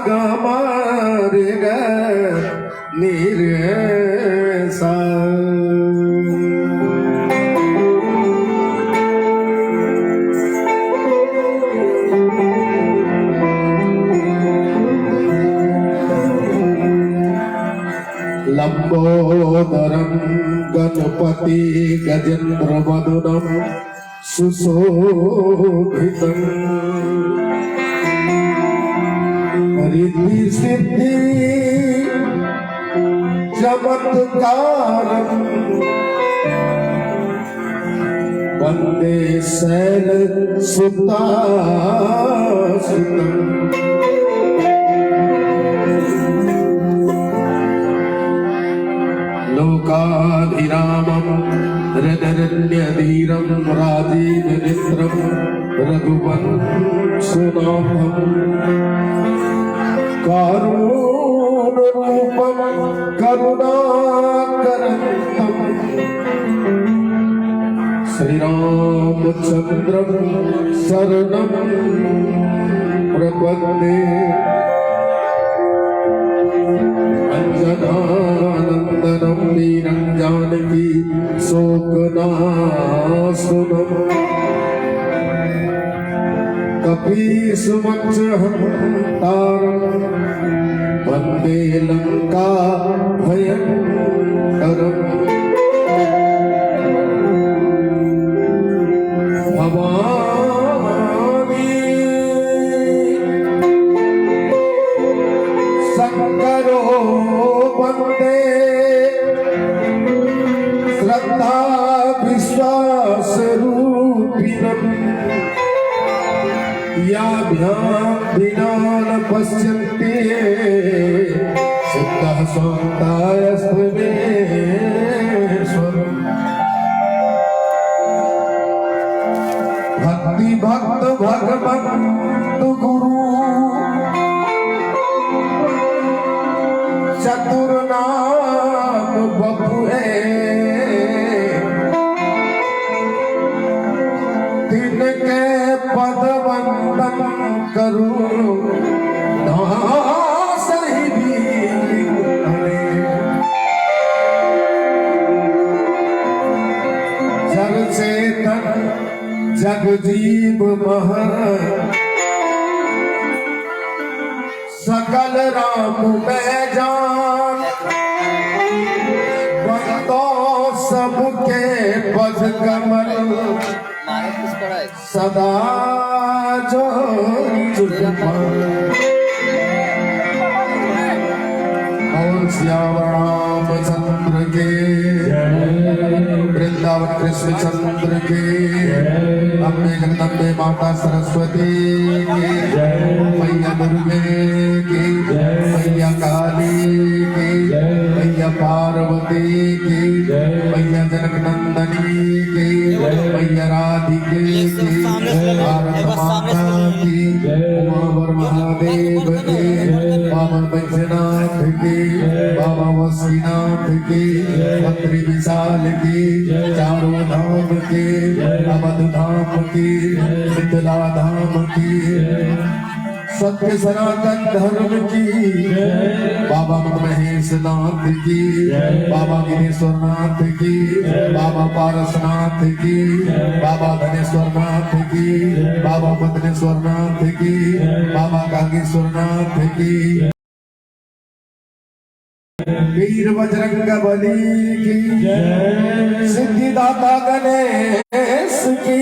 गमार्ग निर्सा लंबोदरम गणपति गजेंद्र वदनम सुशोभितम रिद्धि सिद्धि चमत्कारम वंदे शैल सुतासितम लोकाभिरामं हृदरण्यधीरं राजीवनेत्रं रघुवंशनाथं कारुण्यरूपं करुणाकरं श्रीरामचन्द्रं शरणं प्रपद्ये अंजनानंदनं वीरं जानकी शोकनाशनं कपीशमक्षहन्तारं वन्दे लंका भयंकरम् भवानी शंकरो वंदे श्रद्धा विश्वास रूपिणम् याभ्यां विना न पश्यन्ते सिद्धः स्वान्तायस्त्वमेश्वरम् भक्ति भक्त भगवंत गुरु चतुर्नाम बपु है तिनके पद वंदन करूं दास ही भी जग चेतन जगजीव महर सकल राम में जान बंदो सबके पद कमल सदा जो और श्याम रामचंद्र के वृंदावन कृष्ण चंद्र के अम्बे जगदम्बे माता सरस्वती की मैया दुर्गे की मैया काली की मैया पार्वती की मैया जनक नंदनी की मैया राधिके की भारत माता की उमावर महादेव के बाबा बैजनाथ की बाबा वसीनाथ की बद्री विशाल की चारों धाम की अवध धाम की मिथिला धाम की सत्य सनातन धर्म की बाबा महेश नाथ की बाबा गिरीश्वर नाथ की बाबा पारसनाथ की बाबा धनेश्वर नाथ की बाबा मदनेश्वर नाथ की बाबा कागेश्वर नाथ की वीर बजरंग बली की सिद्धिदाता गणेश की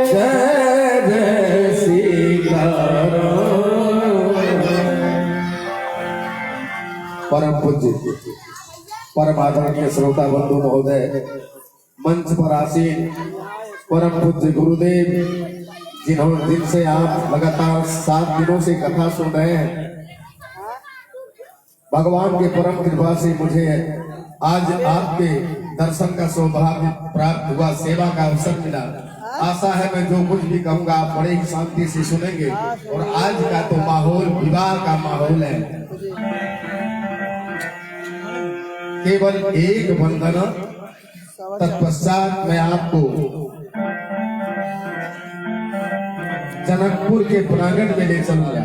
जय जय सीताराम। परम पूज्य परम आदरणीय श्रोता बंधु महोदय, मंच पर आसीन परम पूज्य गुरुदेव, जिनसे आप लगातार 7 दिनों से कथा सुन रहे हैं, भगवान के परम कृपा से मुझे आज आपके दर्शन का सौभाग्य प्राप्त हुआ, सेवा का अवसर मिला। आशा है मैं जो कुछ भी कहूंगा आप बड़े ही शांति से सुनेंगे। और आज का तो माहौल विवाह का माहौल है। केवल एक वंदना, तत्पश्चात मैं आपको जनकपुर के प्रांगण में ले चलूंगा।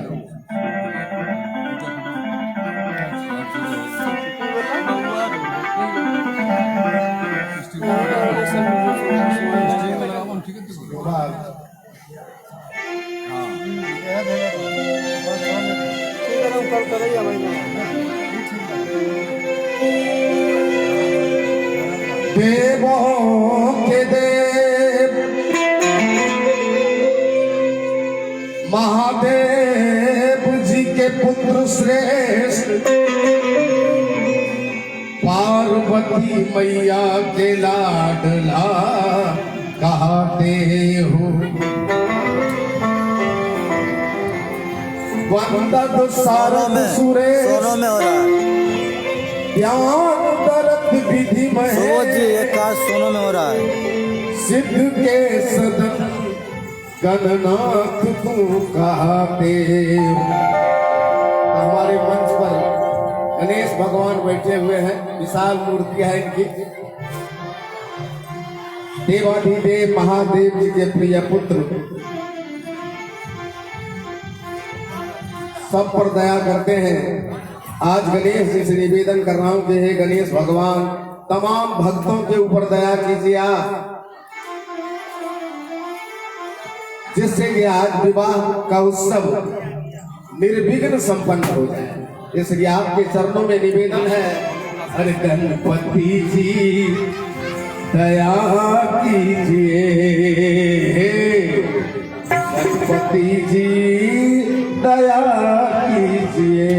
देवों के देव महादेव जी के पुत्र श्रेष्ठ पार्वती मैया के लाडला कहते हो। वंदन सारद सुरेश सोनों में हो रहा है ज्ञान दरत विधि में जी, एक काज सोनों में हो रहा है। सिद्ध के सदन गणनाथ तू कहते। हमारे मंच पर गणेश भगवान बैठे हुए हैं, विशाल मूर्ति है इनकी। देवाधिदेव महादेव जी के प्रिय पुत्र सब पर दया करते हैं। आज गणेश जी से निवेदन कर रहा हूं कि हे गणेश भगवान, तमाम भक्तों के ऊपर दया कीजिए आप, जिससे कि आज विवाह का उत्सव निर्विघ्न संपन्न हो जाए। इसलिए आपके चरणों में निवेदन है, अरे गणपति जी दया कीजिए, गणपति जी दया कीजिए।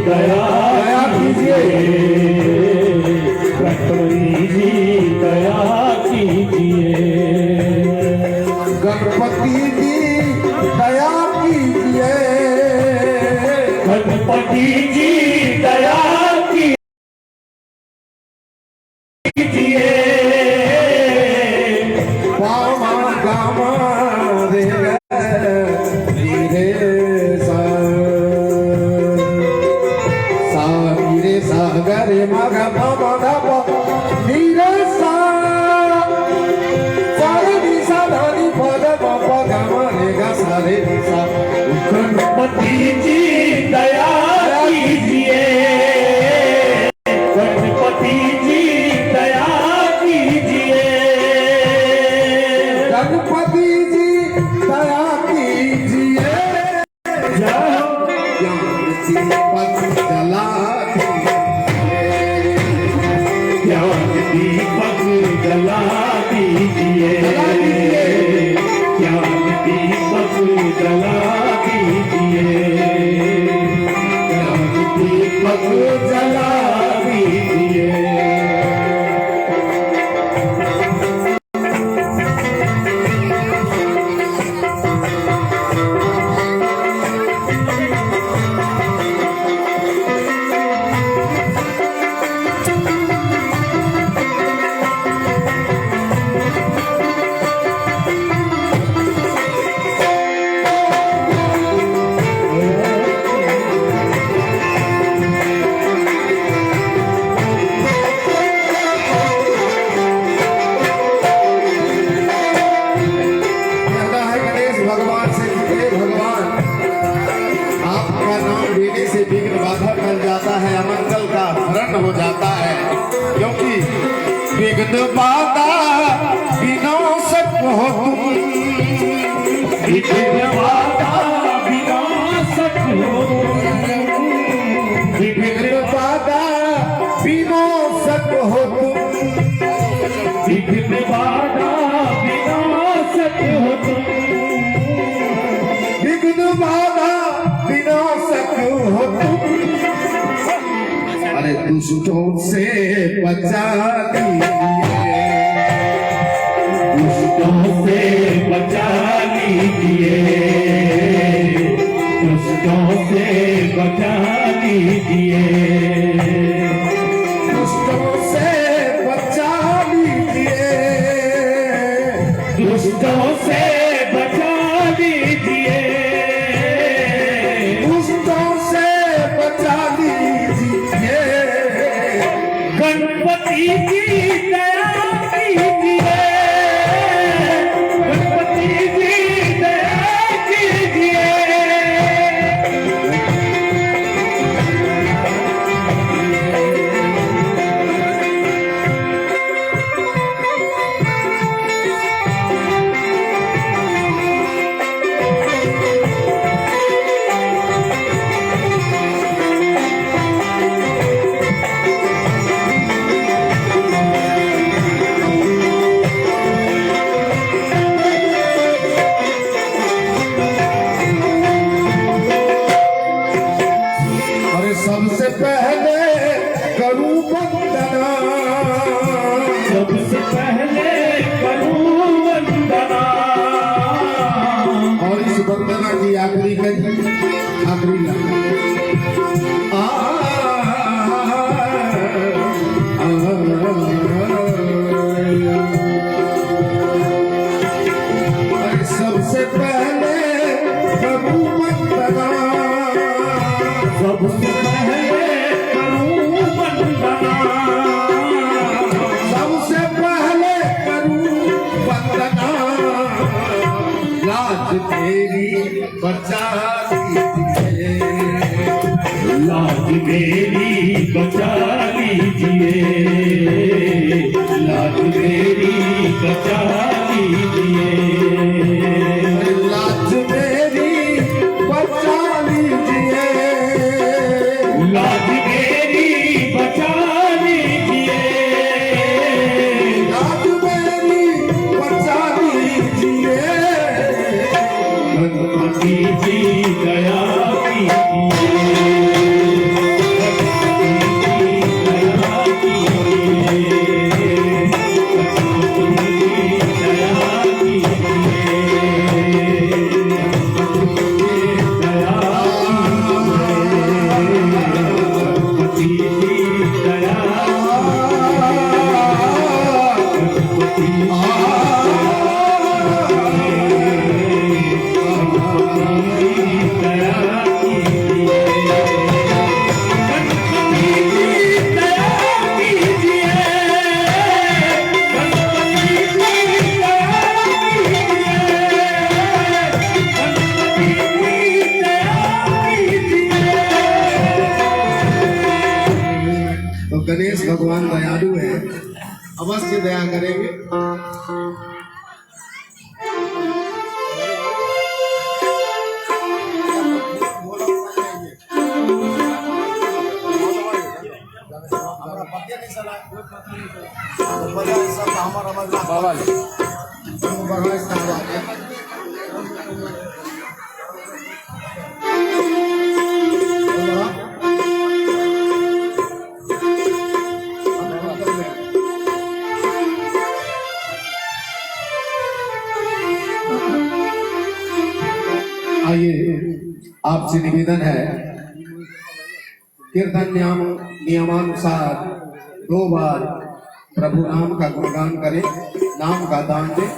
दया कीजिए, गणपति जी दया कीजिए, गणपति जी दया कीजिए, गणपति जी दया कीजिए। पामा गामा रे रे मग पम नीरे सा सारे निशा धानी पद पम गम रे गा सारे निशा। गणपति जी दया कीजिए, गणपति जी दया कीजिए, गणपति जी दया कीजिए। दीपक जला दीजिए, ज्ञान दीपक जला दीजिए, ज्ञान दीपक जला दीजिए। बिन बाधा विनाशक हो तुम, अरे दुष्टों से बचा लीजिए, दुष्टों से बचा लीजिए, दुष्टों से बचा लीजिए, दुष्टों से बचा लीजिए, दुष्टों से बचा लीजिए, दुष्टों से बचा लीजिए, गणपति की दया कीजिए, गणपति की दया कीजिए। अरे सबसे पहले करूं वंदना, सबसे पहले करूं वंदना, और इस वंदना की आखिरी आखिरी सबसे पहले करूं वंदना, सबसे पहले करूं वंदना, सबसे पहले करूं वंदना, लाज तेरी बचा लीजिए, लाज मेरी बचा लीजिए, लाज मेरी बचा लीजिए, लाज मेरी बचा लीजिए, लाज मेरी बचा लीजिए, लाज मेरी बचा लीजिए, गणपति की दया कीजिए, गणपति की दया कीजिए, गणपति की दया तो गणेश भगवान दयालु है, अवश्य दया करेंगे। आइए, आपसे निवेदन है, कीर्तन नियमानुसार 2 बार प्रभु नाम का गुणगान करें, नाम का दान दें।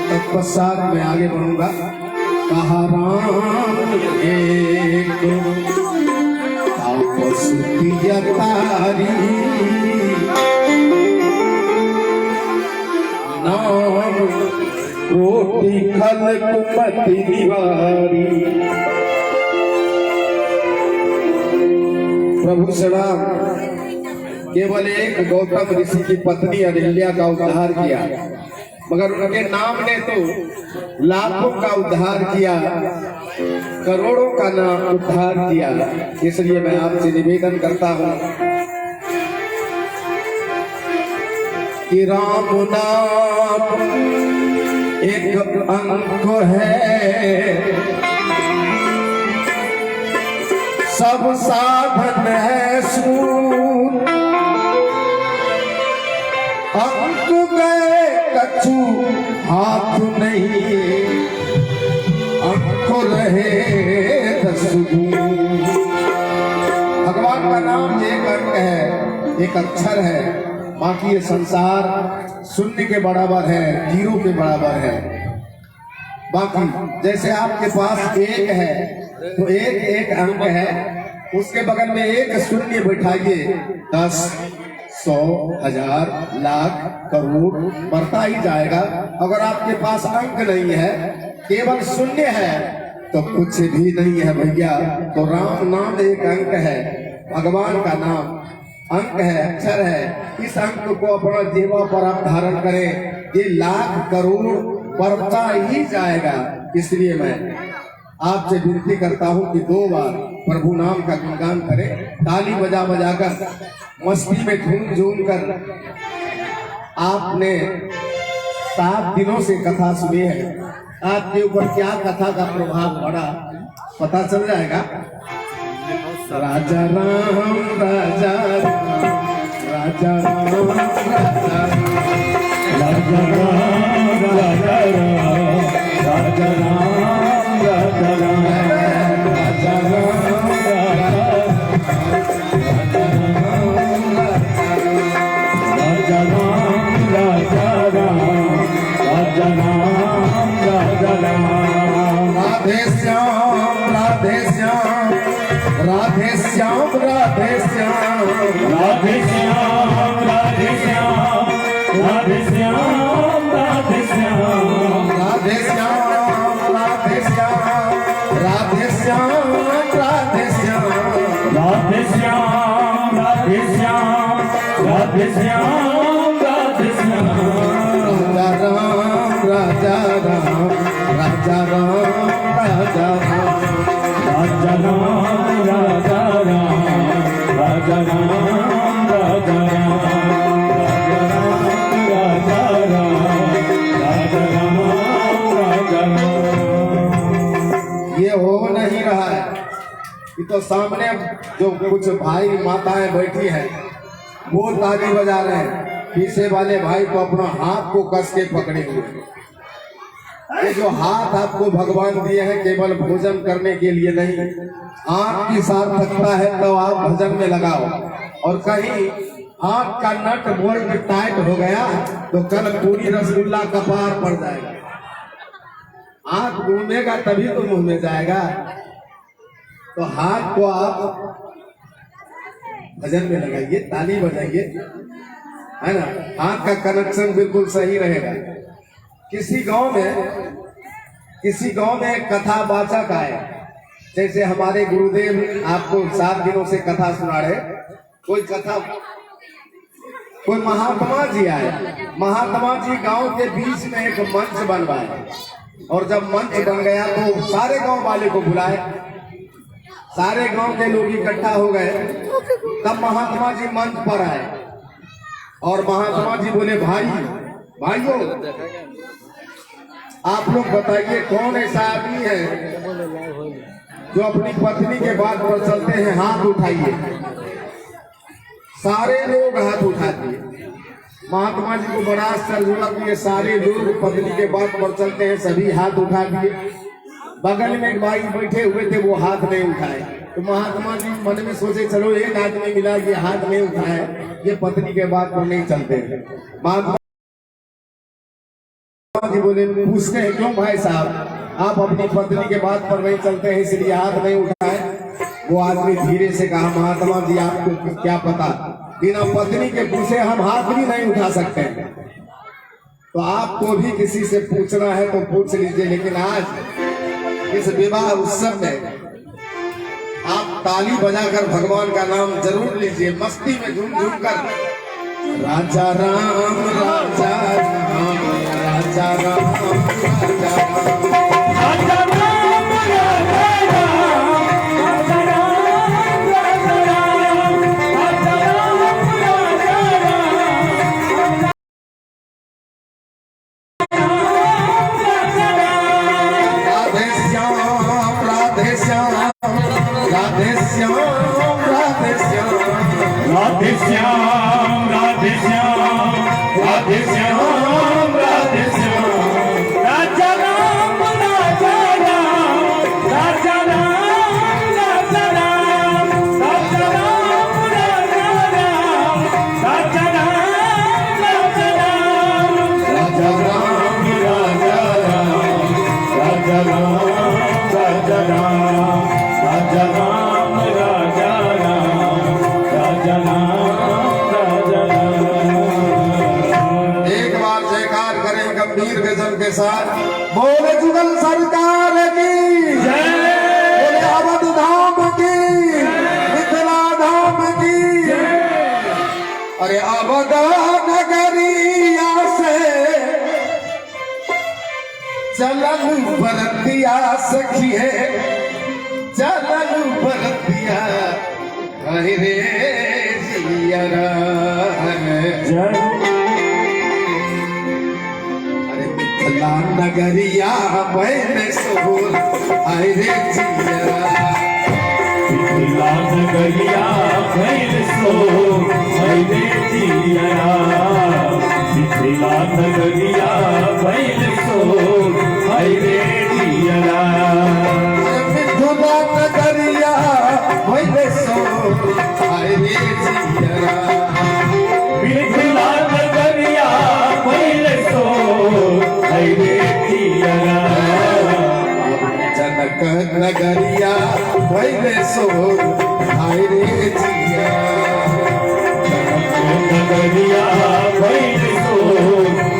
तत्पश्चात मैं आगे बढ़ूंगा। कहा राम एक आपस तारी, नाम रोटी खल कुमति निवारी। प्रभु श्री राम केवल एक गौतम ऋषि की पत्नी अहिल्या का उद्धार किया, मगर उनके नाम ने तो लाखों का उद्धार किया, करोड़ों का नाम उद्धार किया। इसलिए मैं आपसे निवेदन करता हूं कि राम नाम एक अंक है, सब साधन है सूर, अंक गए कछु हाथ नहीं, अंक रहे दस गुण। भगवान का नाम एक अंक है, एक अक्षर है, बाकी ये संसार शून्य के बराबर है, जीरो के बराबर है। बाकी जैसे आपके पास एक है तो एक एक अंक है, उसके बगल में एक शून्य बैठाइए, 10, 100, 1000, लाख, करोड़ बढ़ता ही जाएगा। अगर आपके पास अंक नहीं है, केवल शून्य है, तो कुछ भी नहीं है भैया। तो राम नाम एक अंक है, भगवान का नाम अंक है, अक्षर है। इस अंक को अपना जेवा पर आप धारण करें, ये लाख करोड़ बढ़ता ही जाएगा। इसलिए मैं आपसे विनती करता हूँ कि 2 बार प्रभु नाम का गुणगान करें, ताली बजा बजा कर, मस्ती में झूम झूम कर। आपने 7 दिनों से कथा सुनी है, आपके ऊपर क्या कथा का प्रभाव पड़ा पता चल जाएगा। राजा राम राजा राम, राजा राम राजा राम, राजा राम राजा राम, राजा राम राजा राम, राजा राम राजा राम राजा राम, राजा राम राजा राम। राधे श्याम राधे श्याम, राधे श्याम राधे श्याम, राधे श्याम राधे श्याम, राधे श्याम राधे श्याम, राधे श्याम राधे श्याम, राधे श्याम राधे श्याम, राधे श्याम राधे श्याम, राधे श्याम राधे श्याम। राजा राम राजा राम, राजा राम राजा राम, राजा राम राजा राम, राजा राम राजा राम, राजा राम राजा राम। ये हो नहीं रहा है। ये तो सामने जो कुछ भाई माताएं बैठी हैं, वो ताली बजा रहे हैं, पीछे वाले भाई तो अपना हाथ को कस के पकड़े हुए हैं। ये जो हाथ आपको भगवान दिए हैं केवल भोजन करने के लिए नहीं, आपकी सार्थकता है तो आप भजन में लगाओ। और कहीं हाथ का नट बोल्ट टाइट हो गया तो कल पूरी रसगुल्ला कपार पड़ जाएगा। हाथ घूमेगा तभी तो मुंह में जाएगा। तो हाथ को आप भजन में लगाइए, ताली बजाइए, है ना, हाथ का कनेक्शन बिल्कुल सही रहेगा। किसी गांव में कथा वाचक आए, जैसे हमारे गुरुदेव आपको 7 दिनों से कथा सुना रहे। कोई महात्मा जी आए, महात्मा जी गांव के बीच में एक मंच बनवाए, और जब मंच बन गया तो सारे गांव वाले को बुलाए, सारे गांव के लोग इकट्ठा हो गए। तब महात्मा जी मंच पर आए और महात्मा जी बोले, भाइयों आप लोग बताइए कौन ऐसा आदमी है जो अपनी पत्नी के बात पर चलते हैं, हाथ उठाइए। सारे लोग हाथ उठा दिए। महात्मा जी को बड़ा आश्चर्य हुआ कि ये सारे लोग पत्नी के बात पर चलते हैं, सभी हाथ उठा दिए। बगल में एक भाई बैठे हुए थे, वो हाथ नहीं उठाए। तो महात्मा जी मन में सोचे, चलो एक आदमी मिला, ये हाथ नहीं उठाए, ये पत्नी के बात पर नहीं चलते। महात्मा जी बोले, पूछते हैं क्यों भाई साहब, आप अपनी पत्नी के बात पर नहीं चलते हैं इसलिए हाथ नहीं उठाए। वो आदमी धीरे से कहा, महात्मा जी आपको क्या पता, बिना पत्नी के पूछे हम हाथ भी नहीं उठा सकते। तो आपको भी किसी से पूछना है तो पूछ लीजिए, लेकिन आज इस विवाह उत्सव में आप ताली बजाकर भगवान का नाम जरूर लीजिए, मस्ती में झूम झूम कर। राजा राम राजा राम, राजा राम राजा राम, राजा राम राजा राम, राजा राम राजा राम, राजा राम राजा राम, राधे श्याम राधे श्याम राधे श्याम राधे श्याम राजा राम राजा राम राजा राम राजा राम राजा राम राजा राम राजा राम राजा राम राजा राम राजा राम राजा राम राजा राम राजा राम राजा राम राजा राम राजा राम। एक बार जयकार करें गंभीर गजल के साथ। बोले जुगल सरकार की जय बोले अवध धाम की मिथिला धाम की। अरे अवध नगरिया से चलन बरतिया सखिए चलन बरतिया अरे रे जियरा जय अरे मिथिला नगरिया मैंने सोल अरे रे जियरा मिथिला नगरिया भैल सो भैले जिया मिथिला नगरिया भैल सो भैले जिया मिथिला नगरिया मैंने सोल अरे रे जियरा मिथिला नगरिया भैल सो भैले जिया जनक नगरिया मैंने सोल अरे रे जियरा नगरिया भैल सो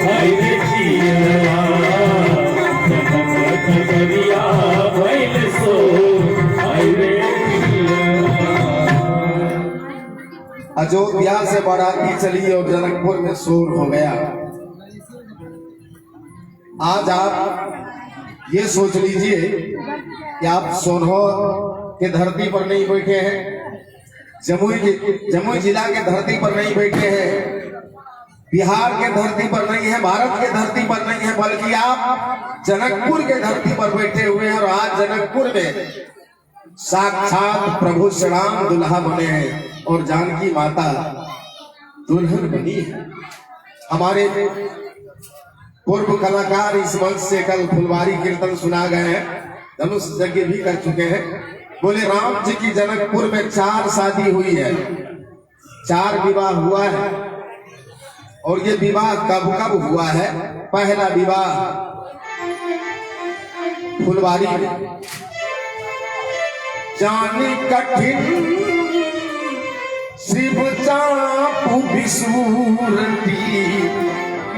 भैले जिया नगरिया भैल सो भैले अयोध्या से बाराती चली और जनकपुर में शोर हो गया। आज आप ये सोच लीजिए कि आप सोनभद्र के धरती पर नहीं बैठे हैं, जमुई जिला के धरती पर नहीं बैठे हैं, बिहार के धरती पर नहीं है, भारत के धरती पर नहीं है, बल्कि आप जनकपुर के धरती पर बैठे हुए हैं। और आज जनकपुर में साक्षात प्रभु श्री राम दुल्हा बने हैं और जानकी माता दुल्हन बनी है। हमारे पूर्व कलाकार इस मंच से कल फुलवारी कीर्तन सुना गए हैं, धनुष यज्ञ भी कर चुके हैं। बोले राम जी की जनकपुर में 4 शादी हुई है, 4 विवाह हुआ है। और ये विवाह कब कब हुआ है? पहला विवाह फुलवारी में, जानी कठिन शिव चापू विसूरती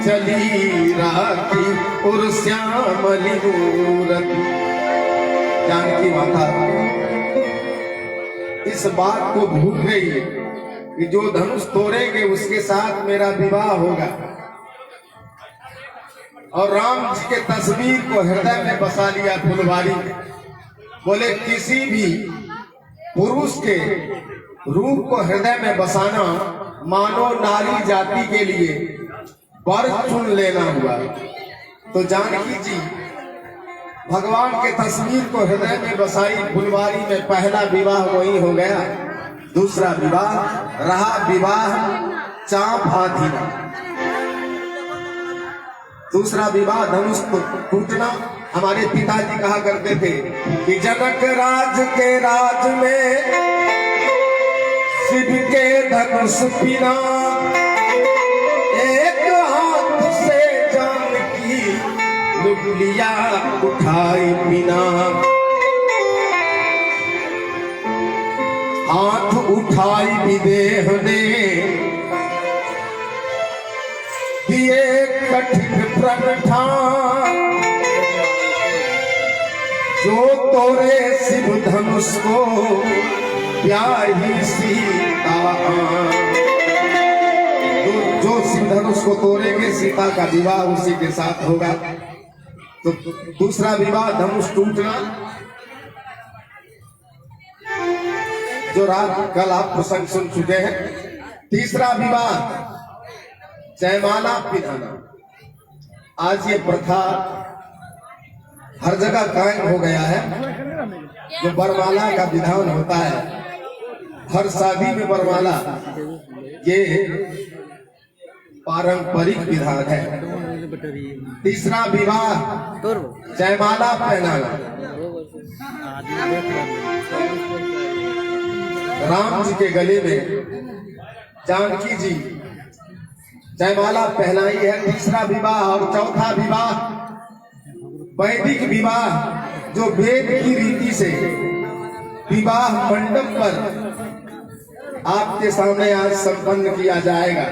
चली राखी और श्यामली मूरति। जानकी माता इस बात को भूल गई कि जो धनुष तोड़ेंगे उसके साथ मेरा विवाह होगा। और राम जी के तस्वीर को हृदय में बसा लिया फुलवारी में। बोले किसी भी पुरुष के रूप को हृदय में बसाना मानो नारी जाति के लिए वर चुन लेना हुआ। तो जानकी जी भगवान के तस्वीर को हृदय में बसाई फुलवारी में। पहला विवाह वही हो गया। दूसरा विवाह रहा विवाह चांप हाथी का। दूसरा विवाह धनुष टूटना। हमारे पिताजी कहा करते थे कि जनक राज के राज में शिव के धनुष पिना, एक हाथ से जानकी लुलिया उठाई बिना। हाथ उठाई विदेह ने दिए कठिन प्रण ठान, जो तोरे शिव धनुष को प्यारी सीता। जो शिव धनुष को तोड़ेंगे सीता का विवाह उसी के साथ होगा। तो दूसरा विवाह धनुष टूटना, जो रात कल आप प्रसंग सुन चुके हैं। तीसरा विवाह जयमाला पिधाना। आज ये प्रथा हर जगह कायम हो गया है। जो बरमाला का विधान होता है, हर शादी में बरमाला ये पारंपरिक विधान है। तीसरा विवाह जयमाला पहनाना। राम जी के गले में जानकी जी जयमाला पहनाई है। तीसरा विवाह और चौथा विवाह वैदिक विवाह, जो वेद की रीति से विवाह मंडप पर आपके सामने आज संपन्न किया जाएगा।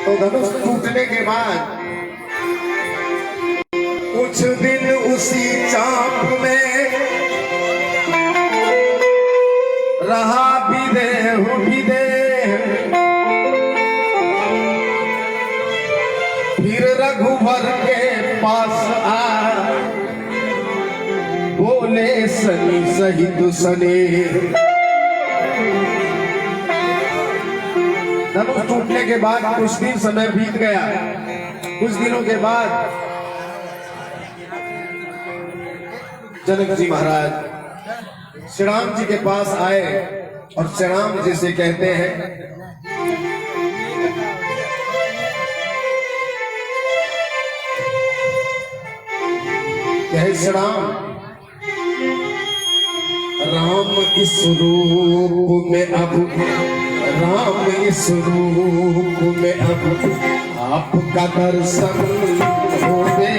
तो धनुष टूटने के बाद कुछ दिन उसी चाप में रहा विदेह विदेह, फिर रघुवर के पास आ बोले सनी सहित सने। धनुष टूटने के बाद कुछ दिन समय बीत गया। कुछ दिनों के बाद जनक जी महाराज श्री राम जी के पास आए और श्री राम जी से कहते हैं, कहे श्री राम इस रूप में अब, राम इस रूप में अब आपका दर्शन होवे।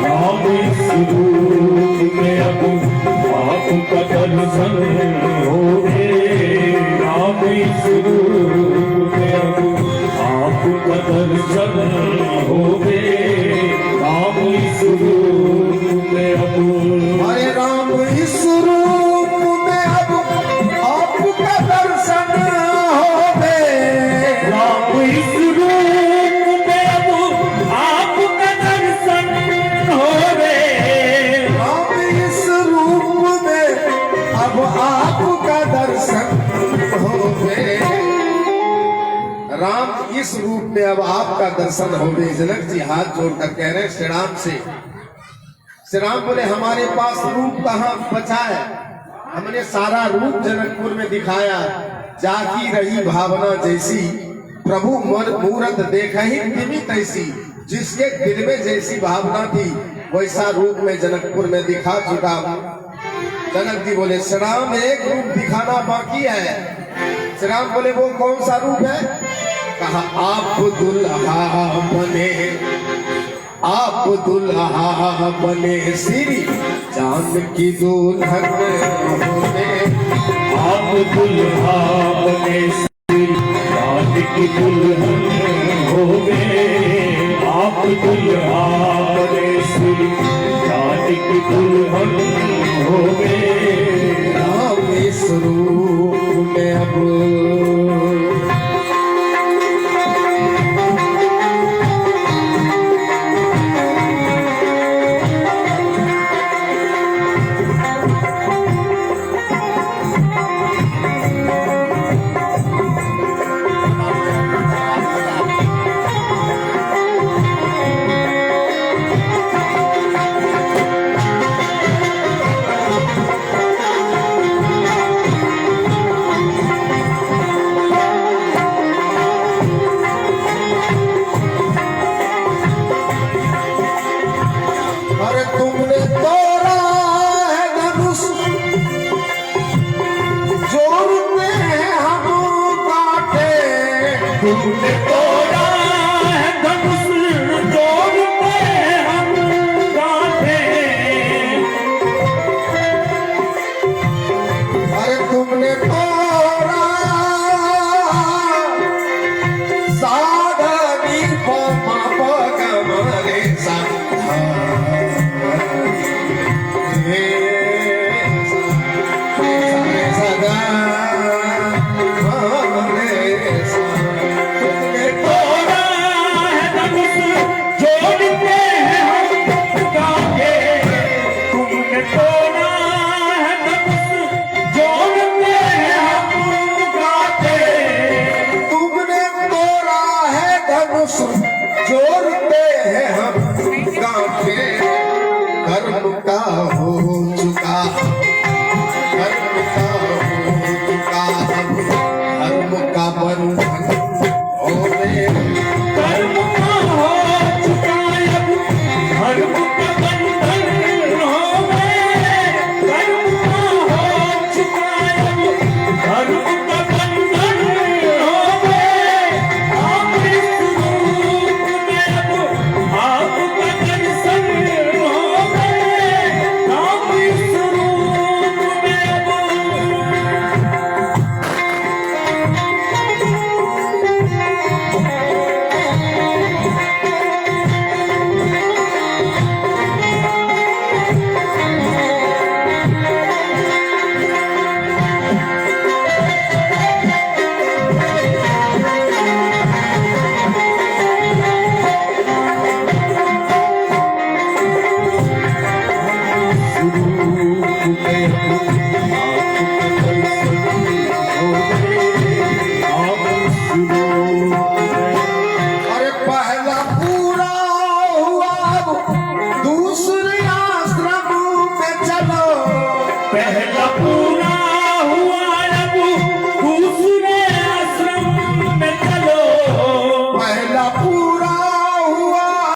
राम इस रूप में अब आपका दर्शन होवे। राम इस रूप में अब आपका दर्शन होवे। राम इस रूप में अब, अरे राम इस रूप में अब आपका दर्शन होवे। राम इस रूप में अब आपका दर्शन होवे। राम इस रूप में अब आपका दर्शन होवे। राम इस रूप में अब आपका दर्शन होवे। जनक जी हाथ जोड़कर कह रहे श्री राम से। श्री राम बोले हमारे पास रूप कहाँ बचा है, हमने सारा रूप जनकपुर में दिखाया। जाकी रही भावना जैसी, प्रभु मूरत देखा ही निमित ऐसी। जिसके दिल में जैसी भावना थी वैसा रूप में जनकपुर में दिखा चुका। जनक जी बोले श्री राम एक रूप दिखाना बाकी है। श्री राम बोले वो कौन सा रूप है? कहा आप दुल्हा बने, आप दुल्हा बने श्री जानकी दुल्हन होने। आप दुल्हा बने श्री जानकी दुल्हन होवे। आप दुल्हा बने श्री जानकी दुल्हन होवे। राम इस रूप में अब, तुमने तोड़ा है धनुष जोड़ते हैं हम काटे। तुमने तोड़ा है धनुष जोड़ते हम काटे। अरे तुमने तोड़ा साधनी पमा पगमरे साधा जोड़ते हैं हम गांठे कर्म का